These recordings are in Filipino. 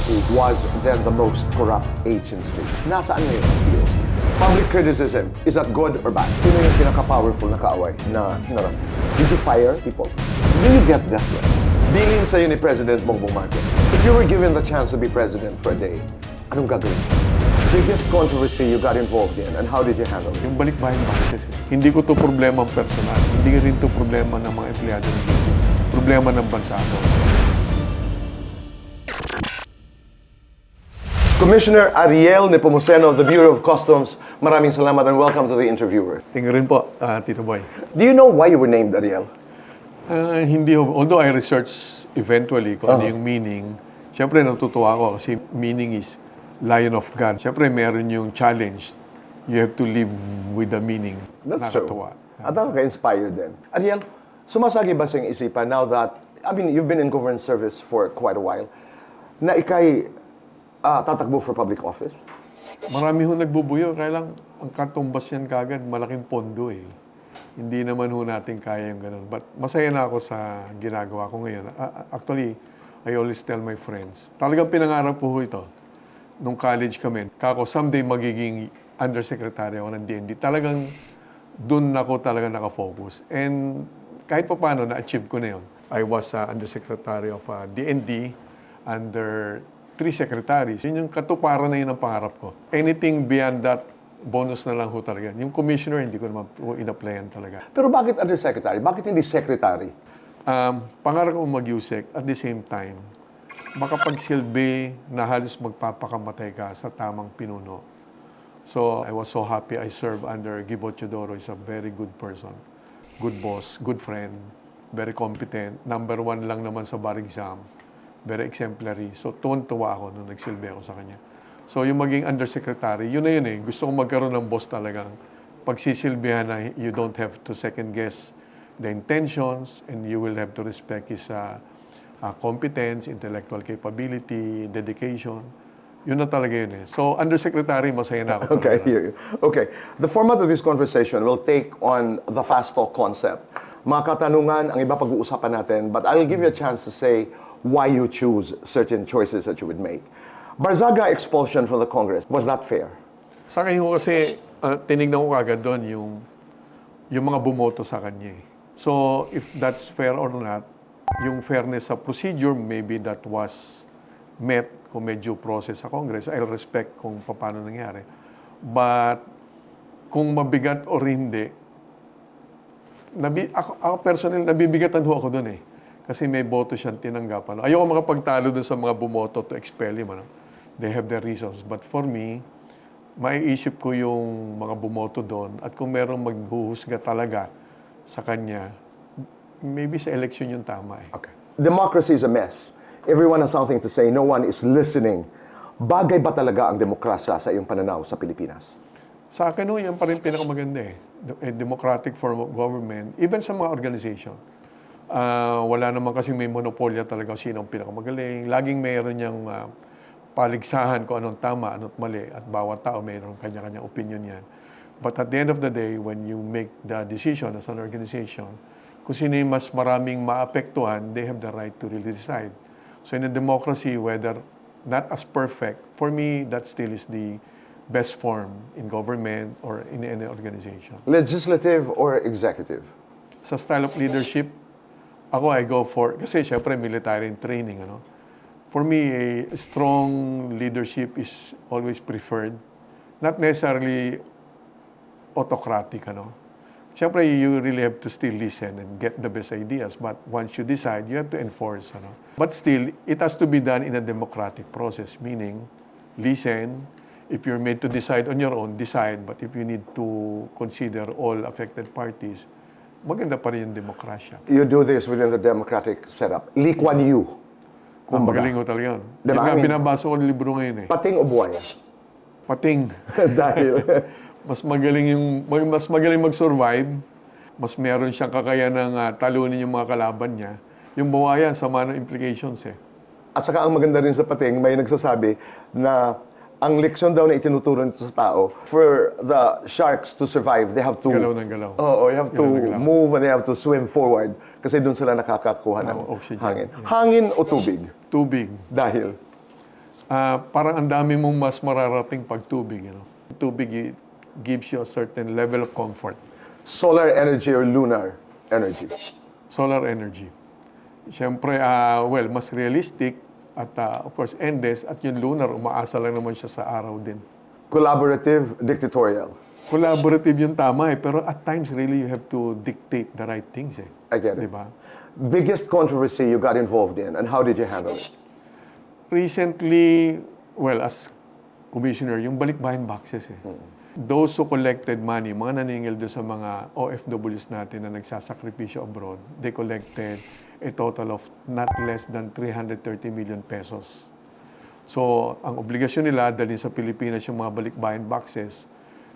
POC was then the most corrupt agency. Nasaan ngayon ang POC? Public criticism, is that good or bad? Sino yung pinaka-powerful na kaaway na hinarap? Did you fire people? Do you get death threats? Bilin sa'yo ni President Bongbong Marcos, if you were given the chance to be president for a day, anong gagawin? Biggest controversy you got involved in and how did you handle it? Yung balikbayan bakit kasi, hindi ko to problema ang personal. Hindi rin to problema ng mga empleyado ng BC. Problema ng bansa ko. Commissioner Ariel Nepomuceno of the Bureau of Customs, maraming salamat and welcome to the interviewer. Tingin rin po, Tito Boy. Do you know why you were named Ariel? Hindi, although I researched eventually kung ano yung meaning, syempre natutuwa ako kasi meaning is Lion of God. Syempre meron yung challenge. You have to live with the meaning. That's Nakatuwa. true. At nakaka-inspired din. Ariel, sumasagi ba sa iyong isipan now that, I mean, you've been in government service for quite a while, na ikay tatakbo for public office? Marami ho nagbubuyo, kaya lang ang katumbas yan kagad, malaking pondo eh. Hindi naman ho natin kaya yung ganun. But masaya na ako sa ginagawa ko ngayon. Actually, I always tell my friends, talagang pinangarap po ho ito. Nung college kami, kako someday magiging undersecretary ako ng DND. Talagang doon ako talaga nakafocus. And kahit pa paano, na-achieve ko na yun. I was undersecretary of DND under 3 secretaries. Yun yung katuparan na yun ang pangarap ko. Anything beyond that, bonus na lang ho talaga. Yung commissioner, hindi ko naman in-applyan talaga. Pero bakit undersecretary? Bakit hindi secretary? Pangarap ko mag-USEC at the same time, makapagsilbi na halos magpapakamatay ka sa tamang pinuno. So, I was so happy I served under Gibo Teodoro. He's a very good person, good boss, good friend, very competent. Number 1 lang naman sa bar exam. Very exemplary. So, tuwan-tuwa ako nung nagsilbi ako sa kanya. So, yung maging undersecretary, yun na yun eh. Gusto kong magkaroon ng boss talagang pagsisilbihan na you don't have to second-guess the intentions and you will have to respect his competence, intellectual capability, dedication. Yun na talaga yun eh. So, undersecretary, masaya na ako. Okay, I hear you. Okay, the format of this conversation will take on the fast talk concept. Mga katanungan, ang iba pag-uusapan natin, but I'll give you a chance to say why you choose certain choices that you would make. Barzaga expulsion from the Congress, was that fair? Sa akin ho kasi, tinignan ko kagad doon yung mga bumoto sa kanya eh. So, if that's fair or not, yung fairness sa procedure, maybe that was met kung may due process sa Congress. I'll respect kung paano nangyari. But, kung mabigat o hindi, ako personal, nabibigatan ho ako doon eh. Kasi may boto siyang tinanggapan. Ayoko makapagtalo doon sa mga bumoto to expel him. Ano? They have their reasons. But for me, maiisip ko yung mga bumoto doon at kung merong maghuhusga talaga sa kanya, maybe sa election yung tama eh. Okay. Democracy is a mess. Everyone has something to say. No one is listening. Bagay ba talaga ang demokrasya sa iyong pananaw sa Pilipinas? Sa akin, yan pa rin pinakamaganda eh. A democratic form of government, even sa mga organization. Wala naman kasi may monopolya talaga sino ang pinakamagaling. Laging mayroon niyang paligsahan kung anong tama, anong mali. At bawat tao mayroon kanya-kanyang opinion yan. But at the end of the day, when you make the decision as an organization, kung sino yung mas maraming maapektuhan, they have the right to really decide. So in a democracy, whether not as perfect, for me, that still is the best form in government or in any organization. Legislative or executive? Sa style of leadership, ako, I go for, kasi syempre military training, ano? For me, a strong leadership is always preferred. Not necessarily autocratic, ano? Syempre, you really have to still listen and get the best ideas. But once you decide, you have to enforce, ano? But still, it has to be done in a democratic process, meaning, listen. If you're made to decide on your own, decide. But if you need to consider all affected parties, maganda pa rin yung demokrasya. You do this within the democratic setup. Lee Kuan Yew. Magaling ko talaga yun. Diba? Yun nga, binabasa ko ng libro ngayon eh. Pating o buhaya? Pating. Dahil... mas magaling mag-survive, mas meron siyang kakayanang talunin yung mga kalaban niya. Yung buhaya, sama ng implications eh. At saka ang maganda rin sa pating, may nagsasabi na ang leksyon daw na itinuturo nito sa tao, for the sharks to survive, they have to... Galaw ng galaw. Oo, you have to Galaw ng galaw. move and they have to swim forward kasi doon sila nakakakuha ng Ng oxygen. hangin. Hangin o tubig? Tubig. Dahil? Parang ang dami mong mas mararating pag tubig. You know? Tubig gives you a certain level of comfort. Solar energy or lunar energy? Solar energy. Siyempre, well, mas realistic at of course endless at yung lunar, umaasa lang naman siya sa araw din. Collaborative, dictatorial? Collaborative yung tama pero at times really you have to dictate the right things I get it. Diba? Biggest controversy you got involved in, and how did you handle it? Recently, well, as commissioner, yung balikbayan boxes Those who collected money, mga naningil doon sa mga OFWs natin na nagsasakripisyo abroad, they collected a total of not less than 330 million pesos. So, ang obligasyon nila, dalhin sa Pilipinas yung mga balikbayan boxes,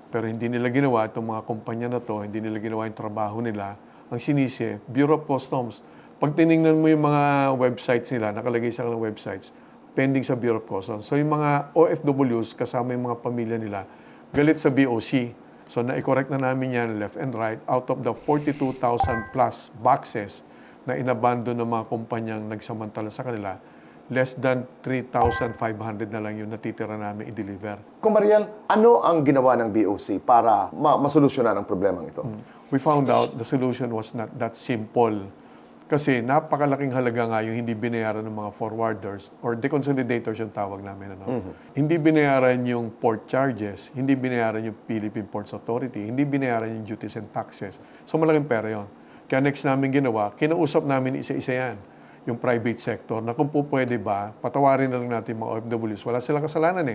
pero hindi nila ginawa itong mga kumpanya na to, hindi nila ginawa yung trabaho nila. Ang sinisi, Bureau of Customs. Pag tinignan mo yung mga websites nila, nakalagay sa kanilang websites, pending sa Bureau of Customs. So, yung mga OFWs, kasama yung mga pamilya nila, galit sa BOC. So, na-correct na namin yan left and right. Out of the 42,000 plus boxes na inabandon ng mga kumpanyang nagsamantala sa kanila, less than 3,500 na lang yung natitira namin i-deliver. Kumariel, ano ang ginawa ng BOC para masolusyonan ang problemang ito? We found out the solution was not that simple. Kasi napakalaking halaga nga yung hindi binayaran ng mga forwarders or deconsolidators yung tawag namin. Hindi binayaran yung port charges, hindi binayaran yung Philippine Ports Authority, hindi binayaran yung duties and taxes. So malaking pera yun. Kaya next namin ginawa, kinausap namin isa-isa yan, yung private sector, na kung po pwede ba, patawarin na lang natin mga OFWs. Wala silang kasalanan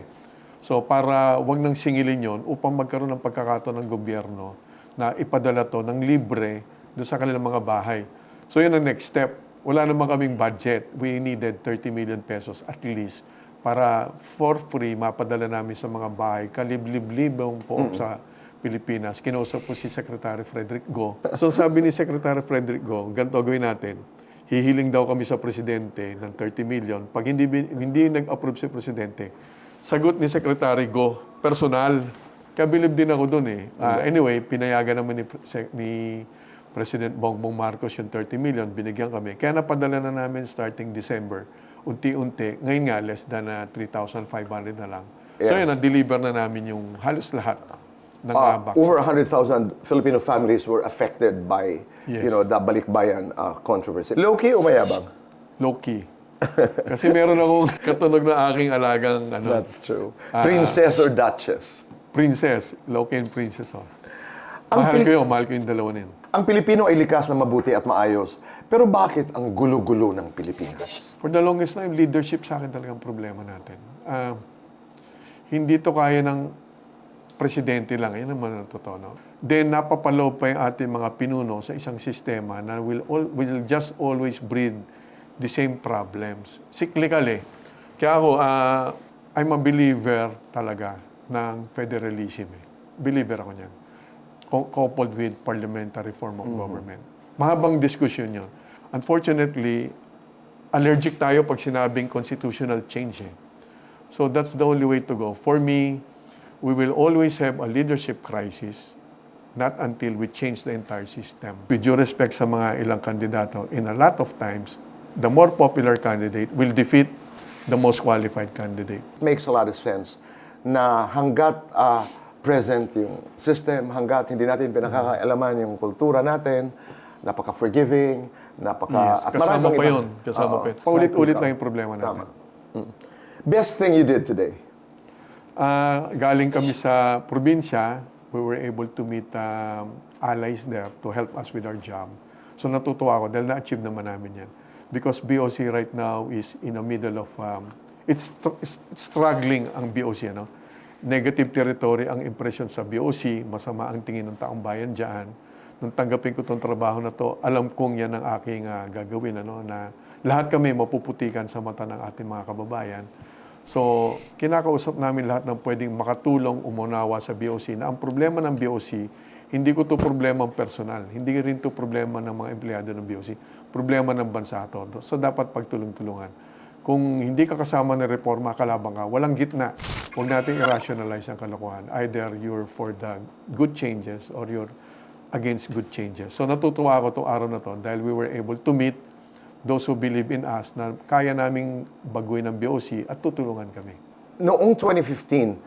So para wag nang singilin yon upang magkaroon ng pagkakataon ng gobyerno na ipadala to ng libre doon sa kanilang mga bahay. So yun ang next step. Wala naman kaming budget. We needed 30 million pesos at least para for free mapadala namin sa mga bahay, kaliblib-libong po sa Pilipinas. Kinausap po si Secretary Frederick Go. So sabi ni Secretary Frederick Go, ganito gawin natin. Hihiling daw kami sa Presidente ng 30 million. Pag hindi nag-approve si Presidente, sagot ni Secretary Go, personal. Kaya bilib din ako dun Anyway, pinayagan naman ni President Bongbong Marcos yung 30 million, binigyan kami. Kaya napadala na namin starting December. Unti-unti, ngayon nga, less than 3,500 na lang. So yun, na-deliver na namin yung halos lahat ng boxes. Over 100,000 Filipino families were affected by the balikbayan controversy. Low-key o mayabang? Low-key. Kasi meron akong katunog na aking alagang That's true. Princess or Duchess? Princess. Low-key and princess. Mahal ko yung dalawa na yun. Ang Pilipino ay likas na mabuti at maayos. Pero bakit ang gulo-gulo ng Pilipinas? For the longest time, leadership sa akin talagang problema natin. Hindi to kaya ng presidente lang. Yan naman ang totoo. No? Then, napapalaw pa yung ating mga pinuno sa isang sistema na will just always breed the same problems. Cyclical Kaya ako, I'm a believer talaga ng federalism. Believer ako niyan. Coupled with parliamentary form of government. Mahabang diskusyon yun. Unfortunately, allergic tayo pag sinabing constitutional change. So that's the only way to go. For me, we will always have a leadership crisis, not until we change the entire system. With due respect sa mga ilang kandidato, in a lot of times, the more popular candidate will defeat the most qualified candidate. Makes a lot of sense na hanggat present yung system, hanggat hindi natin pinakakaalaman yung kultura natin, napaka-forgiving, at kasama maraming pa yun. Kasama pa yun. Paulit-ulit lang yung problema natin. Best thing you did today? Galing kami sa probinsya, we were able to meet allies there to help us with our job. So natutuwa ako dahil na-achieve naman namin yan. Because BOC right now is in the middle of, it's struggling ang BOC, Negative territory ang impression sa BOC, masama ang tingin ng taong bayan dyan. Nung tanggapin ko itong trabaho na to, alam kong yan ang aking gagawin, na lahat kami mapuputikan sa mata ng ating mga kababayan. So, kinakausap namin lahat ng pwedeng makatulong umunawa sa BOC na ang problema ng BOC, hindi ko to problema personal, hindi rin to problema ng mga empleyado ng BOC, problema ng bansa to. So, dapat pagtulong-tulungan. Kung hindi ka kasama ng reforma, kalabang ka, walang gitna. Huwag natin i-rationalize ang kalokohan. Either you're for the good changes or you're against good changes. So natutuwa ako itong araw na to dahil we were able to meet those who believe in us na kaya naming baguhin ang BOC at tutulungan kami. Noong 2015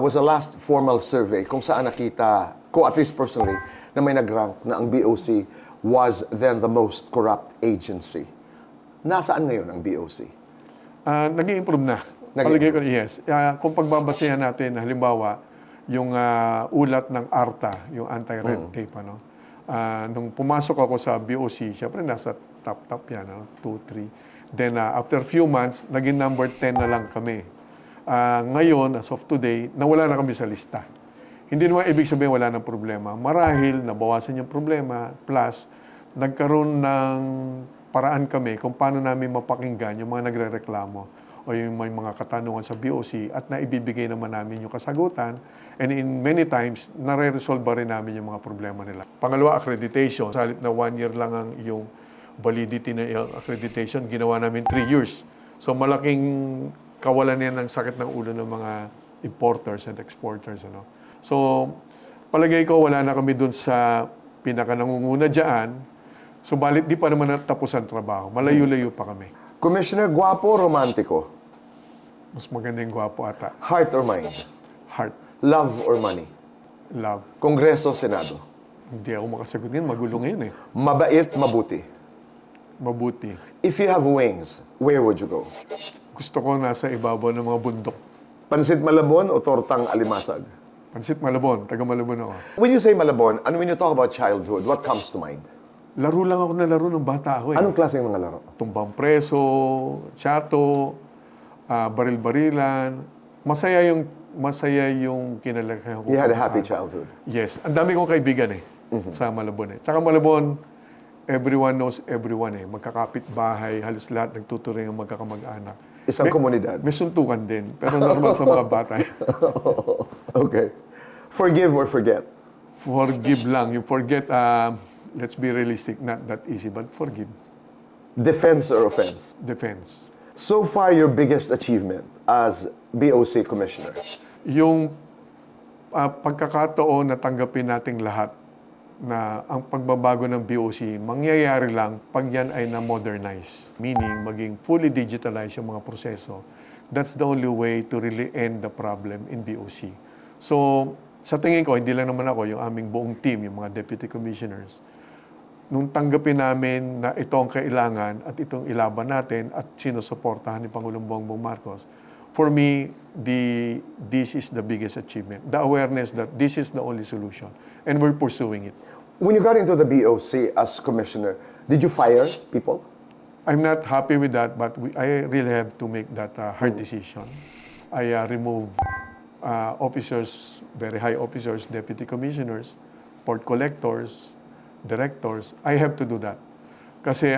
was the last formal survey kung saan nakita ko, at least personally, na may nag-rank na ang BOC was then the most corrupt agency. Nasaan ngayon ang BOC? Nag-i-improve na. Nag-i-improve. Palagay ko, yes. Kung pagbabasehan natin, halimbawa, yung ulat ng ARTA, yung anti-red tape, ano? Nung pumasok ako sa BOC, syempre nasa top yan, 2, 3. Then after few months, naging number 10 na lang kami. Ngayon, as of today, nawala na kami sa lista. Hindi naman ibig sabihin wala ng problema. Marahil, nabawasan yung problema, plus, nagkaroon ng paraan kami kung paano namin mapakinggan yung mga nagre-reklamo o yung may mga katanungan sa BOC at naibibigay naman namin yung kasagutan. And in many times, nare-resolve rin namin yung mga problema nila. Pangalawa, accreditation. Salit na 1 year lang ang yung validity na accreditation, ginawa namin 3 years. So malaking kawalan yan ng sakit ng ulo ng mga importers and exporters. Ano? So palagay ko, wala na kami dun sa pinaka-nangunguna dyan. Subalit, di pa naman natapos ang trabaho. Malayo-layo pa kami. Commissioner, gwapo o romantiko? Mas maganda yung gwapo ata. Heart or mind? Heart, Love or money? love. Kongreso, Senado? Hindi ako makasagot ngayon. Magulo ngayon eh. Mabait, mabuti? Mabuti. If you have wings, where would you go? Gusto ko nasa ibabaw ng mga bundok. Pansit Malabon o tortang alimasag? Pansit Malabon. Taga Malabon ako. When you say Malabon, and when you talk about childhood, what comes to mind? Laro lang ako na laro ng bata ako eh. Anong klase ng mga laro? Tumbang preso, chato, baril-barilan. Masaya yung kinalakayan ko. You had a happy childhood. Yes. Ang dami kong kaibigan eh. Sa Malabon eh. Tsaka Malabon, everyone knows everyone eh. Magkakapit bahay, halos lahat nagtuturing ang magkakamag-anak. Isang komunidad. May suntukan din. Pero normal sa mga bata. Okay. Forgive or forget? Forgive lang. You forget, let's be realistic, not that easy, but forgive. Defense or offense? Defense. So far, your biggest achievement as BOC Commissioner? Yung pagkakataon na tanggapin nating lahat na ang pagbabago ng BOC, mangyayari lang pag yan ay na-modernize. Meaning, maging fully digitalize yung mga proseso. That's the only way to really end the problem in BOC. So, sa tingin ko, hindi lang naman ako, yung aming buong team, yung mga deputy commissioners, nung tanggapin namin na ito ang kailangan at itong ilaban natin at sinusuportahan ni Pangulong Bongbong Marcos, for me, this is the biggest achievement. The awareness that this is the only solution. And we're pursuing it. When you got into the BOC as commissioner, did you fire people? I'm not happy with that, but I really have to make that hard decision. I remove officers, very high officers, deputy commissioners, port collectors, directors. I have to do that. Kasi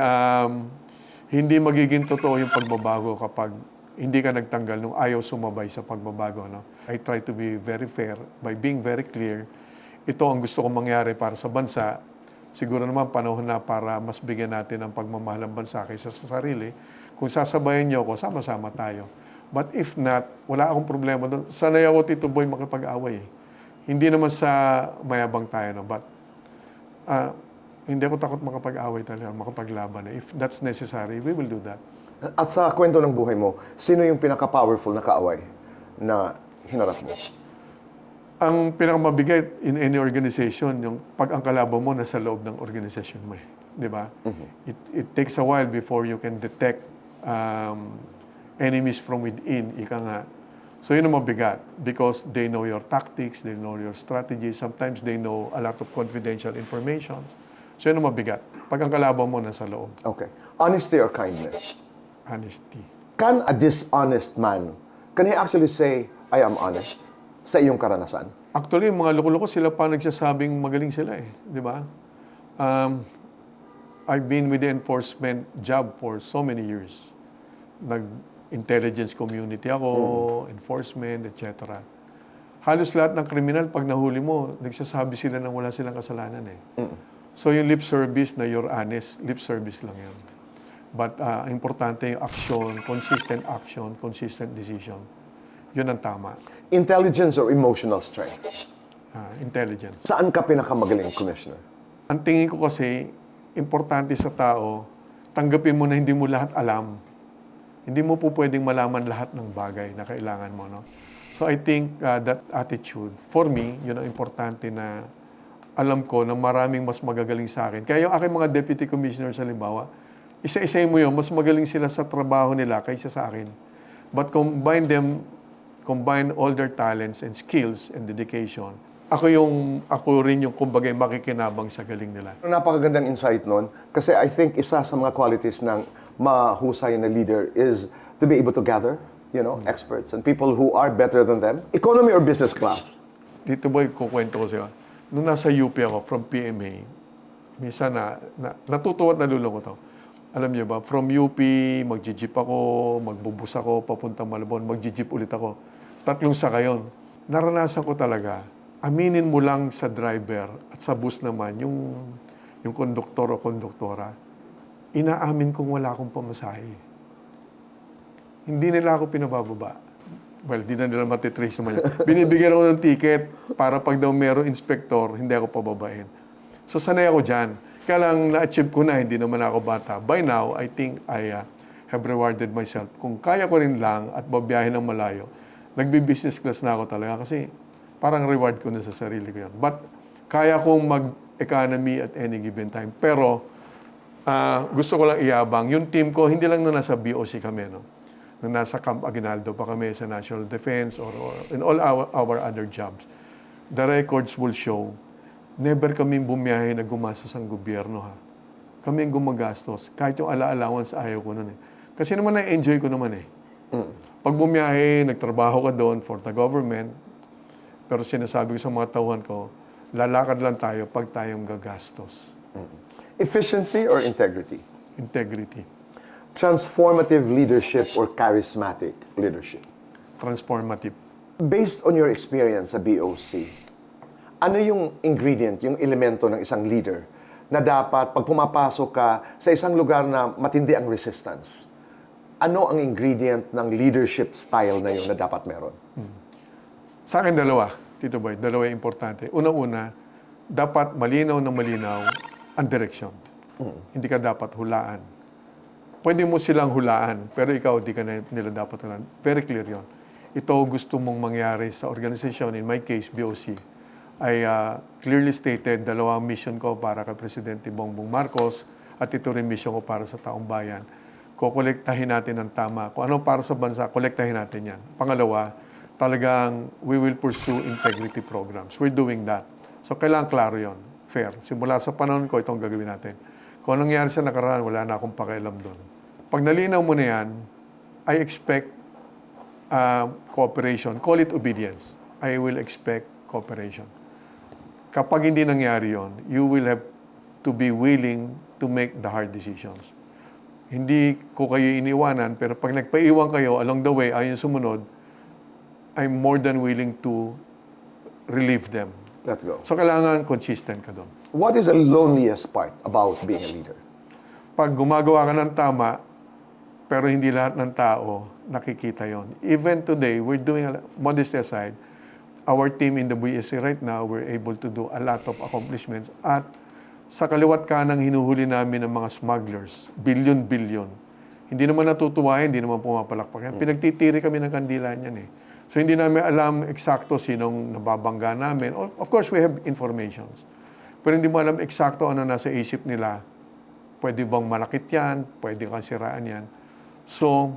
hindi magiging totoo yung pagbabago kapag hindi ka nagtanggal nung ayaw sumabay sa pagbabago. No? I try to be very fair by being very clear. Ito ang gusto kong mangyari para sa bansa. Siguro naman panahon na para mas bigyan natin ng pagmamahal ng bansa kaysa sa sarili. Kung sasabayan niyo ako, sama-sama tayo. But if not, wala akong problema doon. Sanay ako, Tito Boy, makipag-away. Hindi naman sa mayabang tayo, no? But hindi ako takot makapag-away talaga, makapaglaban. If that's necessary, we will do that. At sa kwento ng buhay mo, sino yung pinaka-powerful na kaaway na hinarap mo? Ang pinakamabigat in any organization, yung pag ang kalaban mo nasa loob ng organization mo. Di ba? It takes a while before you can detect enemies from within, ika nga. So yun ang mabigat because they know your tactics, they know your strategies, sometimes they know a lot of confidential information. So yun ang mabigat. Pag ang kalaban mo nasa loob. Okay. Honesty or kindness? Honesty. Can a dishonest man, can he actually say, I am honest? Sa iyong karanasan? Actually, yung mga loko-loko, sila pa nagsasabing magaling sila eh. Di ba? I've been with the enforcement job for so many years. Nag-intelligence community ako, enforcement, etc. Halos lahat ng kriminal, pag nahuli mo, nagsasabi sila na wala silang kasalanan eh. So yung lip service na you're honest, lip service lang yan. But importante yung action, consistent decision. Yun ang tama. Intelligence or emotional strength? Intelligence. Saan ka pinakamagaling, Commissioner? Ang tingin ko kasi, importante sa tao, tanggapin mo na hindi mo lahat alam. Hindi mo po pwedeng malaman lahat ng bagay na kailangan mo, no? So I think that attitude, for me, yun ang importante na alam ko na maraming mas magagaling sa akin. Kaya yung aking mga deputy commissioners, halimbawa, isa-isay mo yun, mas magaling sila sa trabaho nila kaysa sa akin. But combine all their talents and skills and dedication. Ako rin yung kumbaga makikinabang sa galing nila. Napakagandang insight nun. Kasi I think isa sa mga qualities ng mahusay na leader is to be able to gather, experts and people who are better than them. Economy or business class? Dito boy, kukwento ko sa'yo. Nung nasa UP ako, from PMA, minsan natutuwa at nalulungkot ako. Alam niyo ba, from UP, magji-jeep ako, magbubus ako, papunta Malabon, magji-jeep ulit ako. 3 sakayon. Naranasan ko talaga, aminin mo lang sa driver at sa bus naman, yung konduktor o konduktora, inaamin kong wala akong pamasahe. Hindi nila ako pinabababa. Well, di na nila matitrace naman yun. Binibigyan ako ng ticket para pag daw merong inspector, hindi ako pababain. So, sanay ako dyan. Kaya lang na-achieve ko na, hindi naman ako bata. By now, I think I have rewarded myself. Kung kaya ko rin lang at babiyahin ng malayo, nagbi-business class na ako talaga kasi parang reward ko na sa sarili ko yun. But kaya kong mag-economy at any given time. Pero gusto ko lang iyabang, yung team ko, hindi lang na nasa BOC kami, no? Nung nasa Camp Aguinaldo pa kami sa National Defense or in all our other jobs. The records will show, never kami bumiyahe na gumastos ang gobyerno, ha. Kami ang gumagastos. Kahit yung allowance, ayaw ko nun eh. Kasi naman na-enjoy ko naman eh. Pag bumiyahe, nagtrabaho ka doon for the government, pero sinasabi ko sa mga tauhan ko, lalakad lang tayo pag tayong gagastos. Efficiency or integrity? Integrity. Transformative leadership or charismatic leadership? Transformative. Based on your experience sa BOC, ano yung ingredient, yung elemento ng isang leader na dapat pag pumapasok ka sa isang lugar na matindi ang resistance, ano ang ingredient ng leadership style na yun na dapat meron? Sa akin, dalawa. Tito Boy, dalawa yung importante. Una-una, dapat malinaw na malinaw ang direksyon. Hindi ka dapat hulaan. Pwede mo silang hulaan, pero ikaw, di ka nila dapat hulaan. Very clear yon. Ito gusto mong mangyari sa organisasyon, in my case, BOC, ay clearly stated, 2 mission ko para kay Presidente Bongbong Marcos at ito rin mission ko para sa taong bayan. Kokolektahin natin ang tama. Kung ano para sa bansa, kolektahin natin yan. Pangalawa, talagang we will pursue integrity programs. We're doing that. So, kailangan klaro yon, fair. Simula sa panahon ko, itong gagawin natin. Kung anong nangyari sa nakaraan, wala na akong pakialam doon. Pag nalinaw mo na yan, I expect cooperation. Call it obedience. I will expect cooperation. Kapag hindi nangyari yon, you will have to be willing to make the hard decisions. Hindi ko kayo iniwanan, pero pag nagpaiwan kayo along the way, ayaw sumunod, I'm more than willing to relieve them. Let's go. So, kailangan consistent ka doon. What is the loneliest part about being a leader? Pag gumagawa ka ng tama, pero hindi lahat ng tao nakikita yon. Even today, we're doing, modesty aside, our team in the BSC right now, we're able to do a lot of accomplishments. At sa kaliwat kanang hinuhuli namin ng mga smugglers, billion-billion. Hindi naman natutuwa, hindi naman pumapalakpak yan. Pinagtitiri kami ng kandila niyan eh. So hindi namin alam eksakto sinong nababangga namin. Of course, we have informations. Pero hindi mo alam eksakto ano nasa isip nila. Pwede bang malakit yan? Pwede kang siraan yan? So,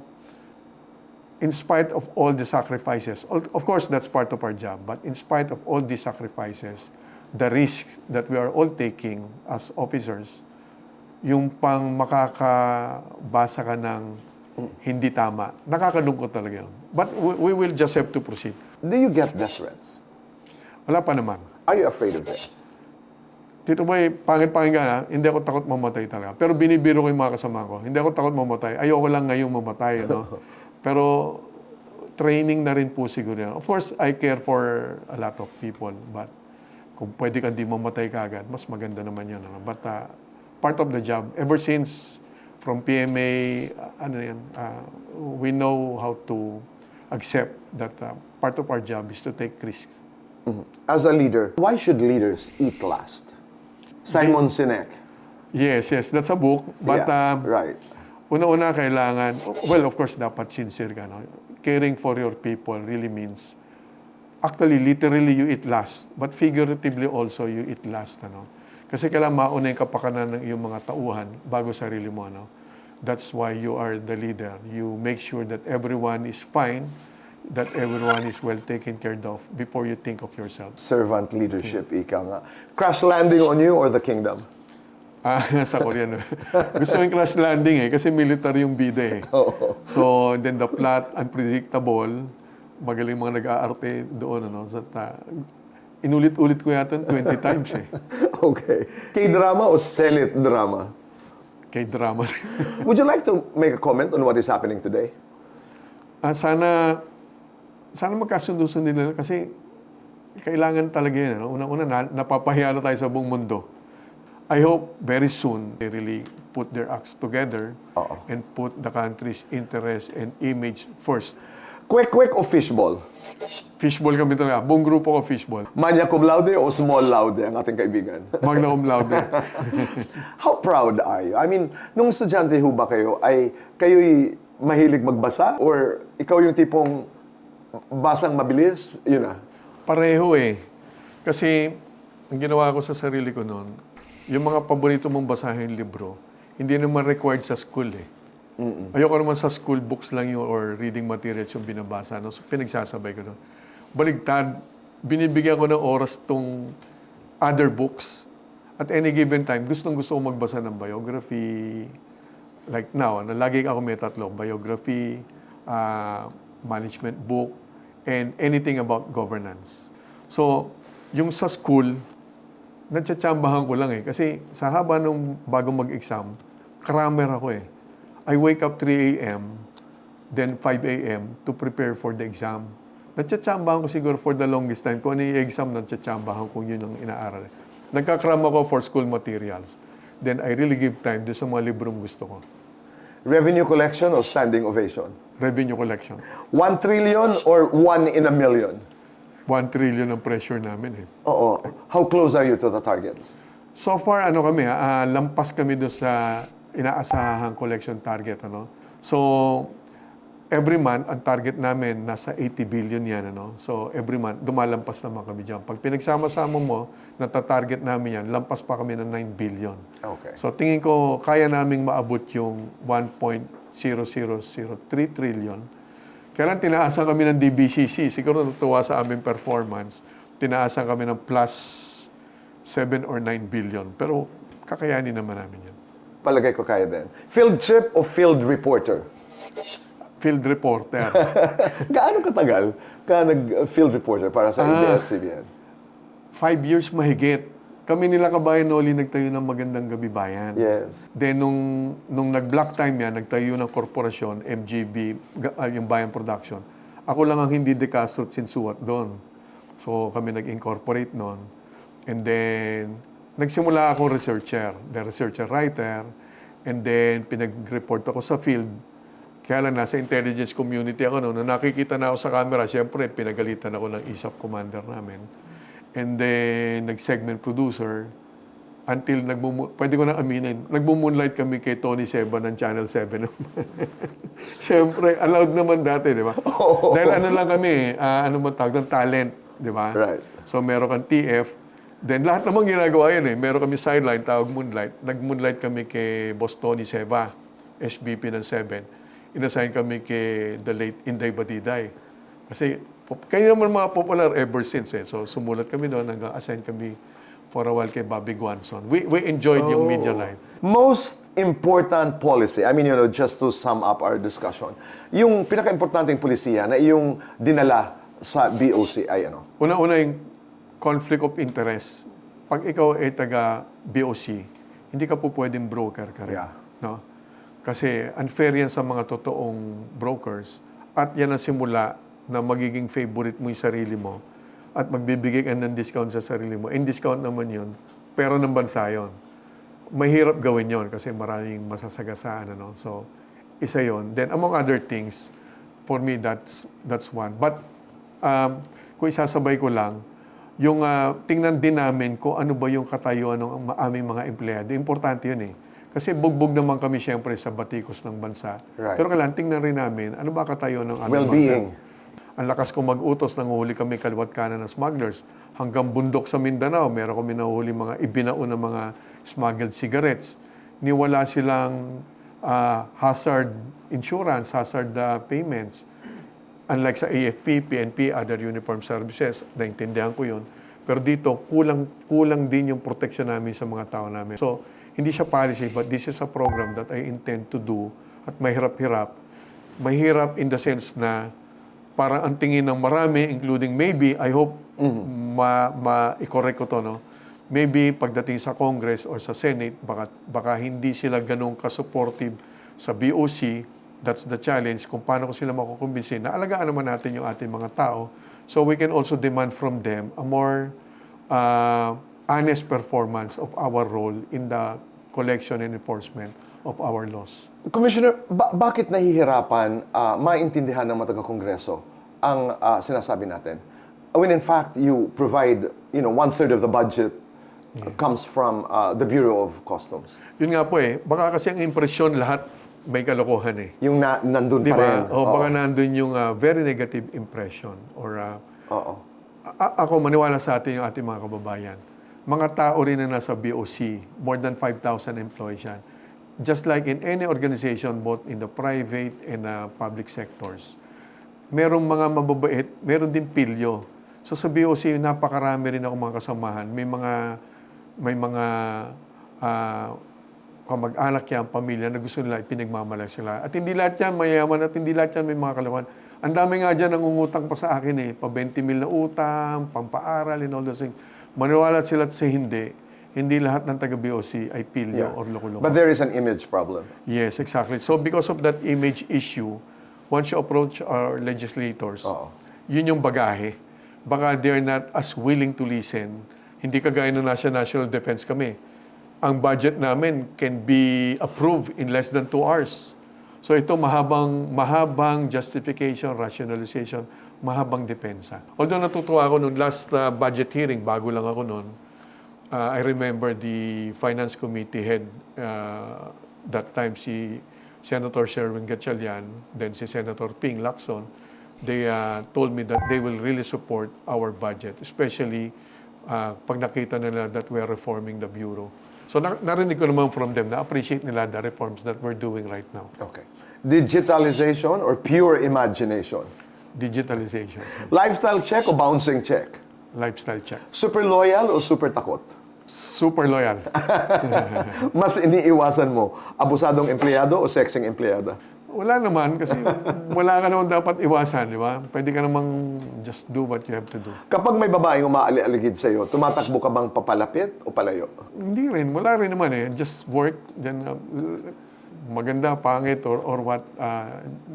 in spite of all the sacrifices, of course, that's part of our job, but in spite of all these sacrifices, the risk that we are all taking as officers, yung pang makakabasa ka ng hindi tama, nakakalungkot talaga yun. But we will just have to proceed. Do you get death threats? Wala pa naman. Are you afraid of death? Tito Boy, pangit-pakinggan ha, hindi ako takot mamatay talaga. Pero binibiro ko yung mga kasama ko. Hindi ako takot mamatay. Ayoko lang ngayong mamatay, no? Pero training na rin po siguro yan. Of course, I care for a lot of people. But kung pwede ka di mamatay kagad, mas maganda naman yun. Ano? But part of the job, ever since from PMA, we know how to accept that part of our job is to take risks. As a leader, why should leaders eat last? Simon Sinek. Yes, yes, that's a book. But Yeah, right. una-una kailangan, well, of course, dapat sincere ka. No? Caring for your people really means, actually, literally, you eat last. But figuratively also, you eat last. Ano? Kasi kailangan mauna yung kapakanan ng iyong mga tauhan bago sarili mo. Ano? That's why you are the leader. You make sure that everyone is fine, that everyone is well taken care of before you think of yourself. Servant leadership, ika nga. Crash landing on you or the kingdom? Sa Korean. Gusto yung crash landing kasi military yung bida So, then the plot, unpredictable, magaling mga nag-aarte doon. Ano, inulit-ulit ko yata 20 times Okay. K-drama o Senate drama? Kay drama. Would you like to make a comment on what is happening today? Sana magkasundo-sundo nila kasi kailangan talaga yan. Ano? Unang-una, napapahiya na tayo sa buong mundo. I hope very soon they really put their acts together and put the country's interest and image first. Quick o fishball? Fishball kami talaga. Buong grupo ko fishball. Magna cum laude o small laude ang ating kaibigan? Magna cum laude. How proud are you? I mean, nung estudyante ho ba kayo, ay kayo'y mahilig magbasa? Or ikaw yung tipong basang mabilis? Yun na. Pareho Kasi ang ginawa ko sa sarili ko noon, yung mga paborito mong basahin libro, hindi naman required sa school Ayoko naman sa school books lang yung or reading materials yung binabasa. No? So, pinagsasabay ko doon. Baligtad, binibigyan ko ng oras tong other books. At any given time, gustong-gusto ko magbasa ng biography. Like now, lagi ako may tatlo. Biography, management book, and anything about governance. So, yung sa school, natsatsambahan ko lang Kasi sa haba nung bago mag-exam, crammer ako I wake up 3 a.m., then 5 a.m. to prepare for the exam. Natsatsambahan ko siguro for the longest time. Kung ano yung exam, natsatsambahan kung yun ang inaaral. Nagkakram ako for school materials. Then I really give time doon sa mga librong gusto ko. Revenue collection o standing ovation? Revenue collection. 1 trillion or 1 in a million? 1 trillion ang pressure namin Oo. How close are you to the target? So far, kami, lampas kami doon sa inaasahang collection target. So, every month, ang target namin, nasa 80 billion yan. So, every month, dumalampas naman kami dyan. Pag pinagsama-sama mo, natatarget namin yan, lampas pa kami ng 9 billion. Okay. So, tingin ko, kaya naming maabot yung 1.0003 trillion. Kaya lang, tinaasan kami ng DBCC. Siguro natuwa sa aming performance. Tinaasan kami ng plus 7 or 9 billion. Pero, kakayanin naman namin yan. Palagay ko kaya din. Field trip o field reporter? Field reporter. Gaano katagal ka nag-field reporter para sa ABS-CBN? 5 years mahigit. Kami nila Kabayan Noli nagtayo ng Magandang Gabi Bayan. Yes. Then, nung nag-block time yan, nagtayo ng korporasyon, MGB, yung Bayan Production. Ako lang ang hindi de Castro at Sinsuat doon. So, kami nag-incorporate noon. And then, nagsimula akong researcher, the researcher writer, and then pinag-report ako sa field. Kaya lang nasa intelligence community ako noon. Nung nakikita na ako sa camera, siyempre pinagalitan ako ng ISAF commander namin. And then nag-segment producer until pwede ko na aminin, nagmo-moonlight kami kay Tony Seba ng Channel 7. Siyempre, allowed naman dati, di ba? Dahil lang kami, tawag ng talent, di ba? Right. So meron kang TF, then lahat naman ginagawa yan Meron kami sideline, tawag moonlight. Nag-moonlight kami kay Boss Tony Seba, SVP ng 7. Inassign kami kay the late Inday Badiday. Kasi kayo naman mga popular ever since So sumulat kami doon, hanggang-assign kami for a while kay Bobby Guanzon. We enjoyed yung media life. Most important policy, I mean, just to sum up our discussion, yung pinaka-importanting polisiya na yung dinala sa BOC ay ano? Una-una yung conflict of interest. Pag ikaw ay taga BOC, hindi ka po pwedeng broker ka rin. Yeah. No? Kasi unfair yan sa mga totoong brokers at yan ang simula na magiging favorite mo yung sarili mo at magbibigay ka ng discount sa sarili mo. And discount naman yun, pero ng bansa yun. Mahirap gawin yon kasi maraming masasagasaan. So, isa yon. Then, among other things, for me, that's one. But, kung isasabay ko lang, yung tingnan din namin kung ano ba yung katayuan ng aming mga empleyado. Importante yun eh. Kasi bugbog naman kami siyempre sa batikos ng bansa. Right. Pero kailangan tingnan rin namin, ano ba katayuan ng aming Well-being. Ang lakas kong mag-utos, nanguhuli kami kaliwat kanan ng smugglers. Hanggang bundok sa Mindanao, meron kami nahuhuli mga ibinao ng mga smuggled cigarettes. Niwala silang hazard insurance, hazard payments. Unlike sa AFP, PNP, other uniform services, naintindihan ko yun. Pero dito, kulang din yung protection namin sa mga tao namin. So, hindi siya policy, but this is a program that I intend to do at mahirap-hirap. Mahirap in the sense na parang ang tingin ng marami, including maybe, I hope, ma-i-correct ko to, no? Maybe pagdating sa Congress or sa Senate, baka hindi sila ganun ka-supportive sa BOC. That's the challenge, kung paano ko sila makukumbinsin na alagaan naman natin yung ating mga tao. So we can also demand from them a more honest performance of our role in the collection and enforcement of our laws. Commissioner, bakit nahihirapan maintindihan ng mga taga-Kongreso ang sinasabi natin? When in fact, you provide, one-third of the budget comes from the Bureau of Customs. Yun nga po eh, baka kasi ang impresyon lahat may kalokohan eh. Yung nandun Di pa rin. ba? O baka nandun yung very negative impression. Or Oo. ako maniwala sa atin yung ating mga kababayan. Mga tao rin na nasa BOC, more than 5,000 employees yan. Just like in any organization, both in the private and public sectors, merong mga mababait, meron din pilyo. So sa BOC, napakarami rin ako mga kasamahan. May mga kamag-anak yan, pamilya na gusto nila ipinagmamalaki sila. At hindi lahat yan mayaman at hindi lahat yan may mga kalawan. Ang dami nga dyan ang ungutang pa sa akin eh. Pa 20 mil na utang, pampaaral, and all those things. Maniwala sila sa hindi lahat ng taga-BOC ay pilyo or loko-loko. But there is an image problem. Yes, exactly. So because of that image issue, once you approach our legislators, yun yung bagahe. Baka they're not as willing to listen. Hindi kagaya ng National Defense kami. Ang budget namin can be approved in less than 2 hours. So ito mahabang justification, rationalization, mahabang depensa. Although natutuwa ako nung last budget hearing, bago lang ako noon, I remember the Finance Committee head, that time si Senator Sherwin Gatchalian, then si Senator Ping Lacson, they told me that they will really support our budget, especially pag nakita nila that we are reforming the Bureau. So narinig ko naman from them na appreciate nila the reforms that we're doing right now. Okay. Digitalization or pure imagination? Digitalization, Lifestyle check o bouncing check? lifestyle check. Super loyal o super takot? Super loyal. Mas iniiwasan mo, abusadong empleyado o sexing empleyada? Wala naman kasi wala ka naman dapat iwasan, di ba? Pwede ka namang just do what you have to do. Kapag may babaeng umaali-aligid sa'yo, tumatakbo ka bang papalapit o palayo? Hindi rin, wala rin naman eh. Just work, then maganda, pangit, or what,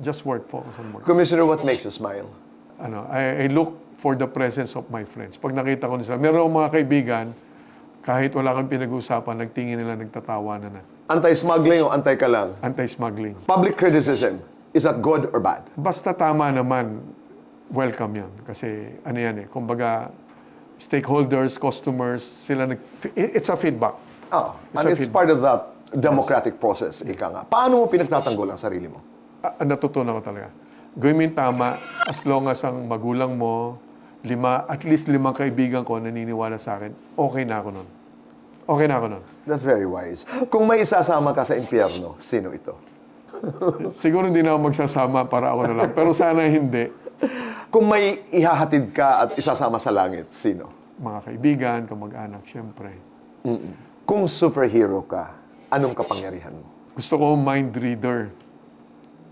just work, focus on work. Commissioner, what makes you smile? I look for the presence of my friends. Pag nakita ko nila, meron akong mga kaibigan, kahit wala kang pinag-uusapan, nagtingin nila, nagtatawanan na. Anti-smuggling o anti-kalang? Anti-smuggling. Public criticism, is that good or bad? Basta tama naman, welcome yan. Kasi ano yan eh, kumbaga, stakeholders, customers, it's a feedback. And it's part of that democratic process, ika nga. Paano mo pinagtatanggol ang sarili mo? Natutunan ko talaga. Gawin mo yung tama, as long as ang magulang mo, at least 5 kaibigan ko naniniwala sa akin, okay na ako nun. Okay na ako nun. That's very wise. Kung may isasama ka sa impyerno, sino ito? Siguro hindi na ako magsasama para ako na lang. Pero sana hindi. Kung may ihahatid ka at isasama sa langit, sino? Mga kaibigan, kamag-anak, syempre. Kung superhero ka, anong kapangyarihan mo? Gusto ko mind reader.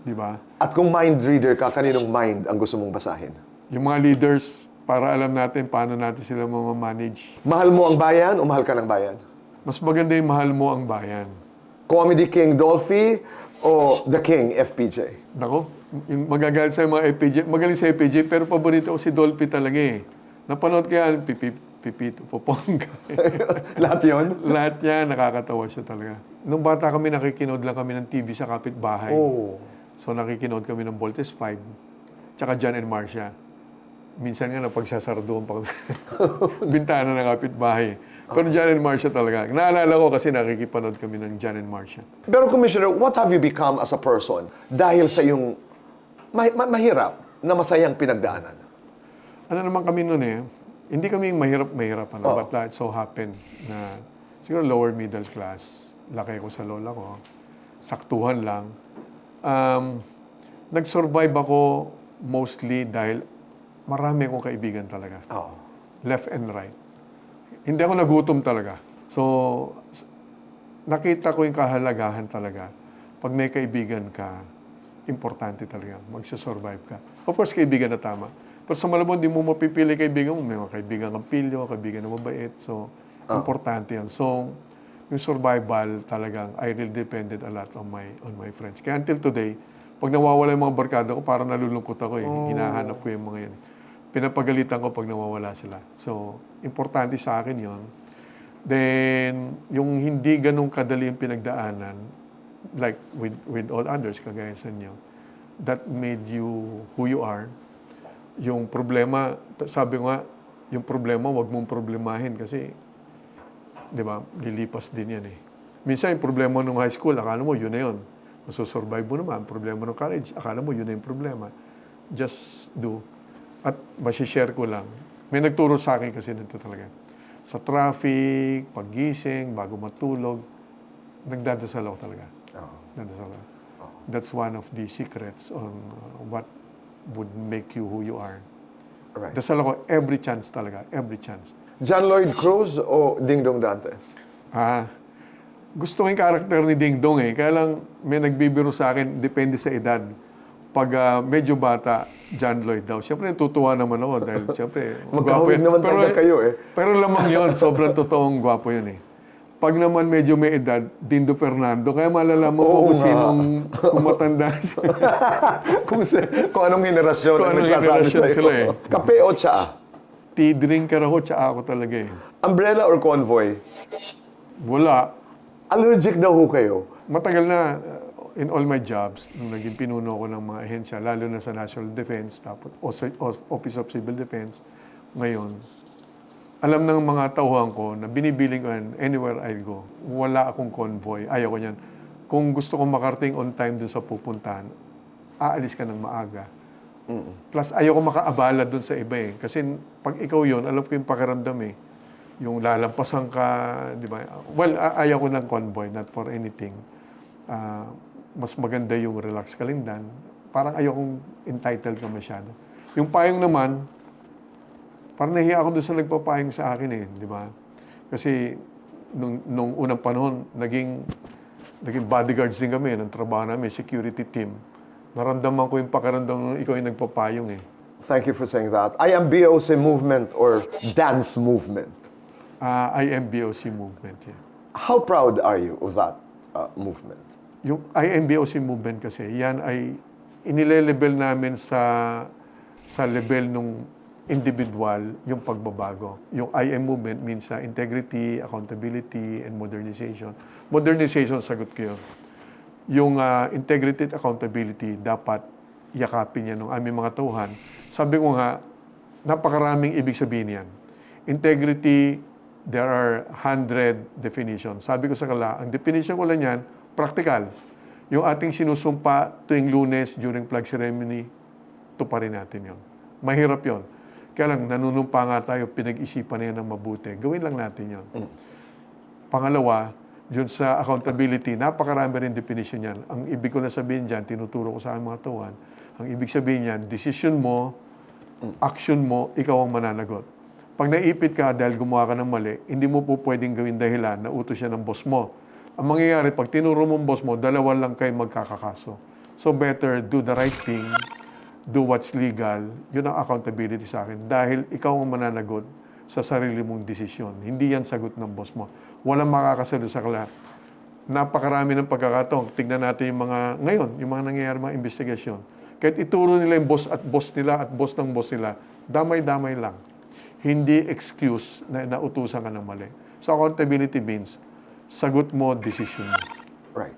Di ba? At kung mind reader ka, kaninong mind ang gusto mong basahin? Yung mga leaders, para alam natin paano natin sila mamamanage. Mahal mo ang bayan o mahal ka ng bayan? Mas maganda yung mahal mo ang bayan. Comedy King Dolphy o The King FPJ? Nako, yung magagalit sa mga FPJ, magaling sa FPJ, pero paborito ko si Dolphy talaga eh. Napanood kaya, Pipito, Popongga. Lahat yun? Lahat yan, nakakatawa siya talaga. Nung bata kami, nakikinood lang kami ng TV sa kapitbahay. Oh. So nakikinood kami ng Voltes 5, tsaka John and Marcia. minsan nga napagsasarduhan pa kami. Bintana ng kapitbahay. Pero John and Marcia talaga. Naalala ko kasi nakikipanood kami ng John and Marcia. Pero Commissioner, what have you become as a person dahil sa yung mahirap na masayang pinagdaanan? Ano naman kami noon eh, hindi kami mahirap, ano, but it so happened na siguro lower middle class, laki ko sa lola ko, saktuhan lang. Nag-survive ako mostly dahil marami akong kaibigan talaga. Oo. Left and right. Hindi ako nagutom talaga. So, nakita ko yung kahalagahan talaga. Pag may kaibigan ka, importante talaga. Magsasurvive ka. Of course, kaibigan na tama. Pero sa Malabon, di mo mapipili kaibigan mo. May mga kaibigan kang pilyo, kaibigan na mabait. So, importante yan. So, yung survival talagang, I really depended a lot on my friends. Kaya until today, pag nawawala yung mga barkada ko, parang nalulungkot ako eh. Hinahanap ko yung mga yan. Pinapagalitan ko pag nawawala sila. So, importante sa akin yon. Then, yung hindi ganun kadali yung pinagdaanan, like with all others, kagaya sa inyo, that made you who you are. Yung problema, sabi ko nga, yung problema, wag mong problemahin kasi, di ba, lilipas din yan eh. Minsan, yung problema nung high school, akala mo, yun na yun. Masusurvive mo naman. Problema ng college, akala mo, yun na yung problema. Just do. At masishare ko lang. May nagturo sa akin kasi nito talaga. Sa traffic, paggising, bago matulog, nagdadasal ako talaga. Nagdadasal ako. That's one of the secrets on what would make you who you are. Right. Dasal ako every chance talaga. Every chance. John Lloyd Cruz o Ding Dong Dantes? Gusto ko yung karakter ni Ding Dong eh. Kaya lang may nagbibiro sa akin, depende sa edad. Pag medyo bata, John Lloyd daw. Siyempre, tutuwa naman ako dahil siyempre, magkahawig naman talaga kayo eh. Pero lamang yun, sobrang totoong gwapo yun eh. Pag naman medyo may edad, Dindo Fernando. Kaya malalaman ko kung sinong kumatanda siya. kung anong henerasyon Kung anong henerasyon sila eh. Kape o tsaa? Tea drinker ako, tsaka ako talaga eh. Umbrella or convoy? Wala. Allergic daw ho kayo. Matagal na, in all my jobs, nung naging pinuno ko ng mga ahensya, lalo na sa National Defense, tapos Office of Civil Defense, ngayon, alam ng mga tauhan ko na binibiling ko yan, anywhere I go, wala akong convoy, ayaw ko yan. Kung gusto kong makarating on time dun sa pupuntahan, aalis ka ng maaga. Plus, ayaw ko makaabala dun sa iba eh. Kasi pag ikaw yon, alam ko yung pakiramdam eh. Yung lalampasan ka, di ba? Well, ayaw ko ng convoy, not for anything. Mas maganda yung relax ka lang dan. Parang ayaw kong entitled ka masyado. Yung payong naman, parang nahiya ako doon sa nagpapayong sa akin eh, di ba? Kasi nung unang panahon, naging bodyguards din kami ng trabaho namin, security team. Naramdaman ko yung pakiramdam nung ikaw yung nagpapayong eh. Thank you for saying that. IMBOC movement or dance movement? IMBOC movement, yeah. How proud are you of that movement? Yung IMBOC movement kasi, yan ay inile-level namin sa level nung individual yung pagbabago. Yung IM movement means integrity, accountability, and modernization. Modernization, sagot ko yun. Yung integrity at accountability, dapat yakapin yan ng aming mga tauhan. Sabi ko nga, napakaraming ibig sabihin yan. Integrity, there are 100 definitions. Sabi ko sa kanila, ang definition ko lang yan, practical. Yung ating sinusumpa tuwing Lunes during flag ceremony, tuparin natin yon. Mahirap yon. Kaya lang, nanunumpa nga tayo, pinag-isipan na yan ng mabuti. Gawin lang natin yon. Pangalawa, yun sa accountability, napakarami rin definition yan. Ang ibig ko na sabihin dyan, tinuturo ko sa aking mga tuwan, ang ibig sabihin yan, decision mo, action mo, ikaw ang mananagot. Pag naipit ka dahil gumawa ka ng mali, hindi mo po pwedeng gawin dahilan na utos yan ng boss mo. Ang mangyayari, pag tinuro mong boss mo, dalawa lang kayo magkakakaso. So better do the right thing, do what's legal, yun ang accountability sa akin. Dahil ikaw ang mananagot sa sarili mong desisyon. Hindi yan sagot ng boss mo. Walang makakasagot sa kanila. Napakarami ng pagkakataon. Tignan natin yung mga, ngayon, yung mga nangyayari mga investigasyon. Kahit ituro nila yung boss nila at boss ng boss nila, damay-damay lang. Hindi excuse na nautusan ka ng mali. So accountability means, sagot mo, decision mo. Right.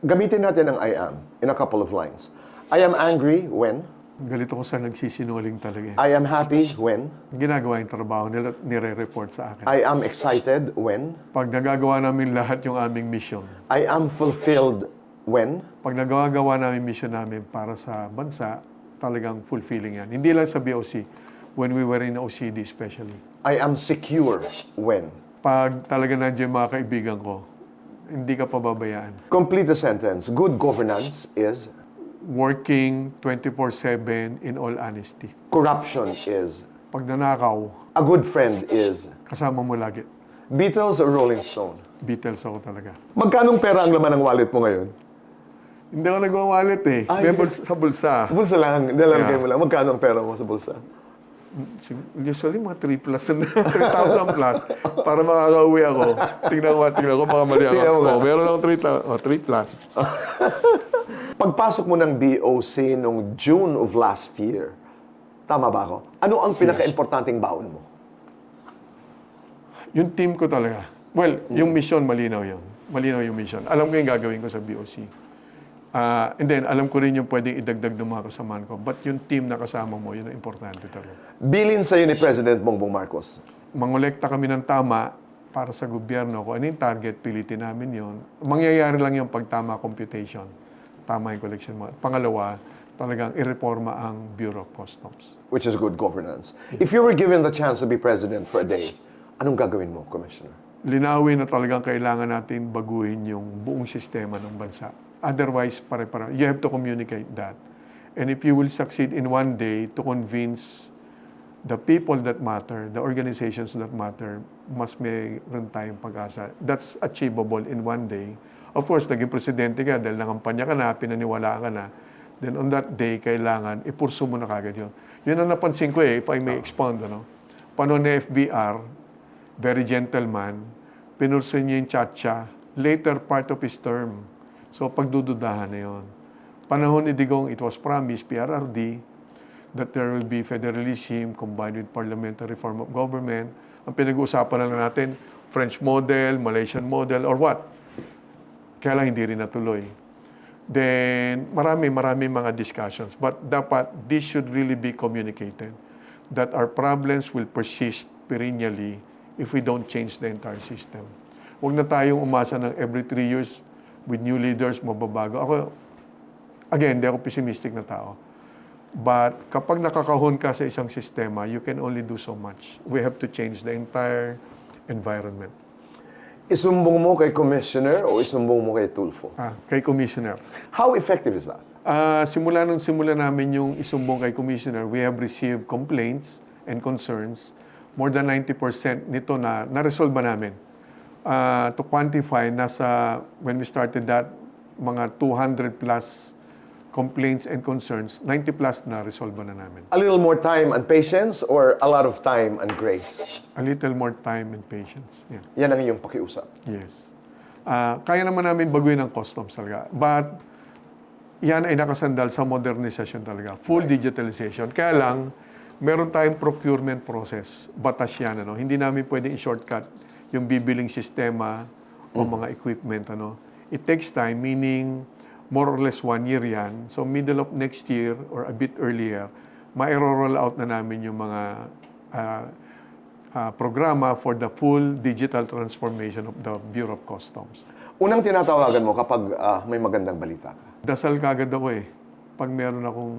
Gamitin natin ang I am in a couple of lines. I am angry when? Galito ko sa nagsisinungaling talaga eh. I am happy when. Ginagawa yung trabaho nila at nire-report sa akin. I am excited when. Pag nagagawa namin lahat yung aming mission, I am fulfilled when. pag nagagawa namin mission namin para sa bansa, talagang fulfilling yan. Hindi lang sa BOC, when we were in OCD especially. I am secure when. Pag talaga nandiyan yung mga kaibigan ko, hindi ka pababayaan. Complete the sentence. Good governance is. Working 24/7 in all honesty. Corruption is. Pag nanakaw, A good friend is. kasama mo lagi. Beatles or Rolling Stone? Beatles ako talaga. Magkanong pera ang laman ng wallet mo ngayon? Hindi ako nagwawalit eh. May sa bulsa. Bulsa lang, nilalagay Yeah. mo lang. Magkano ang pera mo sa bulsa? Usually mga 3 plus na, 3,000 plus. Para makakauwi ako. Tingnan ko, baka mali ako. Tingnan mo nga. Meron akong 3 plus. Pagpasok mo ng BOC noong June of last year, tama ba ako? Ano ang pinaka-importanting baon mo? Yung team ko talaga. Well, yung mission, malinaw yun. Malinaw yung mission. Alam ko yung gagawin ko sa BOC. And then, alam ko rin yung pwedeng idagdag ng mga kasamahan ko. But yung team na kasama mo, yun ang importante talaga. Bilin sa'yo ni President Bongbong Marcos. Mangolekta kami ng tama para sa gobyerno. Kung ano yung target, pilitin namin yun. Mangyayari lang yung pagtama computation. Tama yung collection mo. Pangalawa, talagang ireforma ang Bureau of Customs. Which is good governance. If you were given the chance to be president for a day, anong gagawin mo, Commissioner? Linawin na talagang kailangan natin baguhin yung buong sistema ng bansa. Otherwise, pare-pare. You have to communicate that. And if you will succeed in one day to convince the people that matter, the organizations that matter, mas mayroon tayong pag-asa. That's achievable in one day. Of course, naging presidente ka dahil nangampanya ka na, pinaniwalaan ka na. Then on that day, kailangan ipurso mo na kagad yun. Yun ang napansin ko if I may expound, ano? Panahon ni FBR, very gentleman, pinurso niya yung Chacha, later part of his term. So, pagdududahan na yun. Panahon ni Digong, it was promised, PRRD, that there will be federalism combined with parliamentary form of government. Ang pinag-uusapan na lang natin, French model, Malaysian model, or what? Kaya lang hindi rin natuloy. Then, marami mga discussions. But dapat, this should really be communicated. That our problems will persist perennially if we don't change the entire system. Huwag na tayong umasa ng every 3 years with new leaders, mababago. Ako, again, hindi ako pessimistic na tao. But kapag nakakahon ka sa isang sistema, you can only do so much. We have to change the entire environment. Isumbong mo kay Commissioner o isumbong mo kay Tulfo? Kay Commissioner. How effective is that? Simula namin yung isumbong kay Commissioner, we have received complaints and concerns. More than 90% nito na na-resolve ba namin. To quantify, when we started that, mga 200 plus complaints and concerns, 90 plus na resolve na namin. A little more time and patience or a lot of time and grace? A little more time and patience. Yeah. Yan ang iyong pakiusap. Yes. Kaya naman namin baguhin ang customs talaga. But, yan ay nakasandal sa modernization talaga. Full digitalization. Kaya lang, meron tayong procurement process. Batas yan. Ano? Hindi namin pwedeng i-shortcut yung bibiling sistema o mga equipment. Ano? It takes time, meaning more or less 1 year yan. So, middle of next year or a bit earlier, ma-roll out na namin yung mga programa for the full digital transformation of the Bureau of Customs. Unang tinatawagan mo kapag may magandang balita ka? Dasal kagad ako eh. Pag meron akong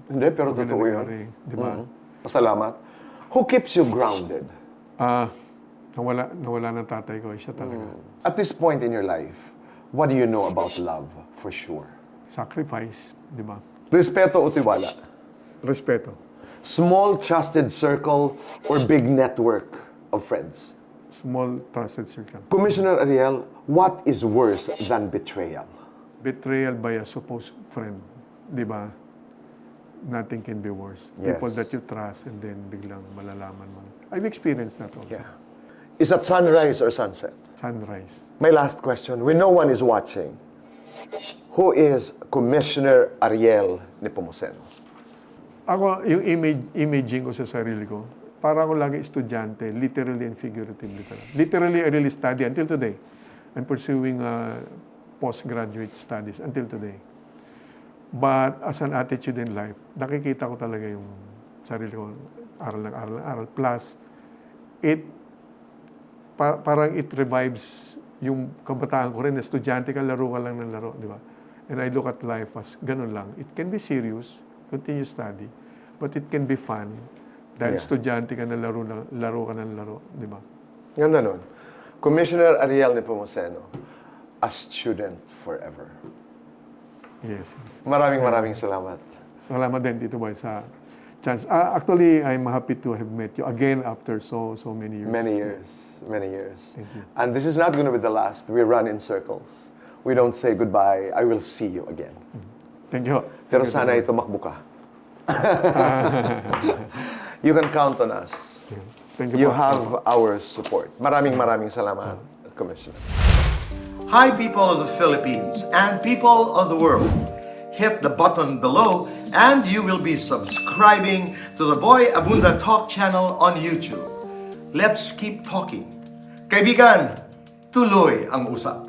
Hindi, pero totoo yun. nangyari, di ba? Pasalamat. Who keeps you grounded? Nawala ng tatay ko. Siya talaga. At this point in your life, what do you know about love for sure? Sacrifice, di ba? Respeto o tiwala? Respeto. Small trusted circle or big network of friends? Small trusted circle. Commissioner Ariel, what is worse than betrayal? Betrayal by a supposed friend, di ba? Nothing can be worse. Yes. People that you trust and then biglang malalaman mo. I've experienced that also. Yeah. Is that sunrise or sunset? Sunrise. My last question, when no one is watching, who is Commissioner Ariel Nepomuceno? Ako, yung imaging ko sa sarili ko, para ako lagi estudyante, literally and figuratively talaga. Literally, I really study until today. I'm pursuing postgraduate studies until today. But as an attitude in life, nakikita ko talaga yung sarili ko, aral. Plus, parang it revives yung kabataan ko rin. Estudyante ka, laro ka lang ng laro, di ba? And I look at life as ganun lang. It can be serious, continue study, but it can be fun. Dahil estudyante ka na laro ka ng laro, di ba? Ganda nun. Commissioner Ariel Nepomuceno, a student forever. Yes. Maraming salamat. Salamat din, Tito Boy, sa chance. Actually, I'm happy to have met you again after so many years. Many years. Thank you. And this is not going to be the last. We run in circles. We don't say goodbye. I will see you again. Thank you. Pero Thank you, sana Tito tumakbo ka. You can count on us. Boy. Thank you. You po. have our support. Maraming salamat, Commissioner. Hi, people of the Philippines and people of the world. Hit the button below and you will be subscribing to the Boy Abunda Talk channel on YouTube. Let's keep talking. Kaibigan, tuloy ang usap.